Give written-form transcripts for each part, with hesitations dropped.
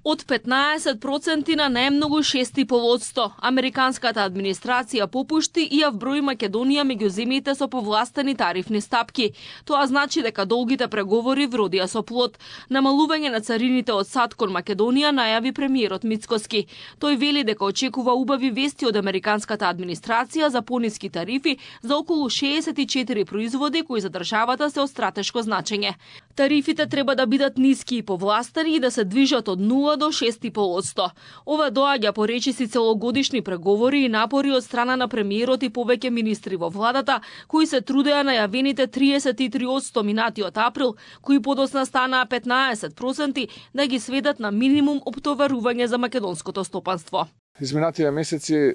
Од 15% на најмногу 6,5%. Американската администрација попушти и ја вброи Македонија меѓу земјите со повластени тарифни стапки. Тоа значи дека долгите преговори вродија со плод. Намалување на царините од САД кон Македонија најави премиерот Мицкоски. Тој вели дека очекува убави вести од американската администрација за пониски тарифи за околу 64 производи кои за државата се од стратешко значење. Тарифите треба да бидат ниски и повластени и да се движат од 0 до 6,5%. Ова доаѓа по речиси целогодишни преговори и напори од страна на премиерот и повеќе министри во владата, кои се трудеа најавените 33% минатиот април, кои подосна станаа 15%, да ги сведат на минимум оптоварување за македонското стопанство. Изминатите месеци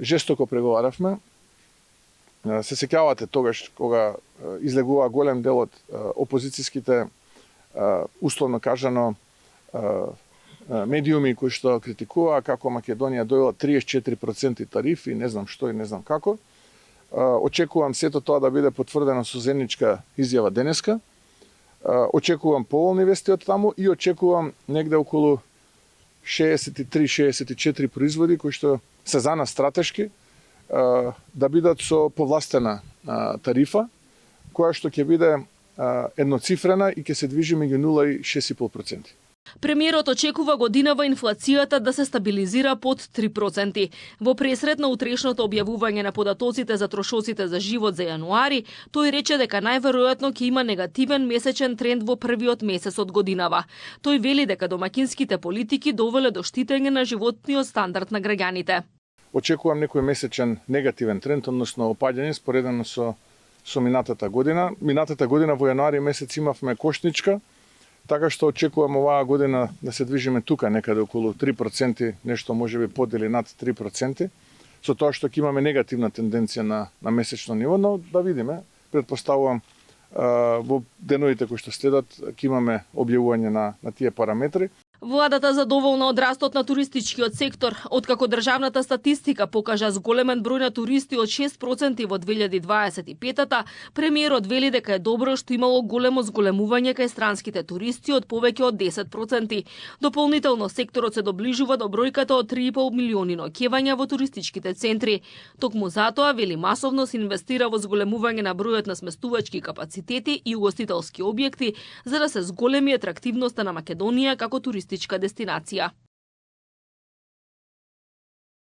жестоко преговаравме. Се сеќавате тогаш кога излегува голем дел од опозицијските, условно кажано, медиуми кои што критикуваа како Македонија дојела 34% тарифи, не знам што и не знам како. Очекувам сето тоа да биде потврдено со заедничка изјава денеска. Очекувам поволни вести од таму и очекувам негде околу 63-64 производи кои што се за нас стратешки да бидат со повластена тарифа, која што ќе биде едноцифрена и ќе се движи меѓу 0 и 6,5%. Премиерот очекува годинава инфлацијата да се стабилизира под 3%. Во пресрет на утрешното објавување на податоците за трошоците за живот за јануари, тој рече дека најверојатно ќе има негативен месечен тренд во првиот месец од годинава. Тој вели дека домакинските политики довеле до штитење на животниот стандард на граѓаните. Очекувам некој месечен негативен тренд, односно опаѓање споредено со минатата година. Минатата година во јануари месец имавме кошничка, така што очекувам оваа година да се движиме тука некаде околу 3%, нешто можеби подели над 3%, со тоа што ќе имаме негативна тенденција на месечно ниво, но да видиме, предпоставувам во деновите кои што следат ќе имаме објавување на тие параметри. Владата задоволна од растот на туристичкиот сектор, откако државната статистика покажа зголемен број на туристи од 6% во 2025-та, премиерот вели дека е добро што имало големо зголемување кај странските туристи од повеќе од 10%. Дополнително секторот се доближува до бројката од 3,5 милиони ноќевања во туристичките центри. Токму затоа вели масовно се инвестира во зголемување на бројот на сместувачки капацитети и угостителски објекти за да се зголеми атрактивноста на Македонија како туристичка дестинација.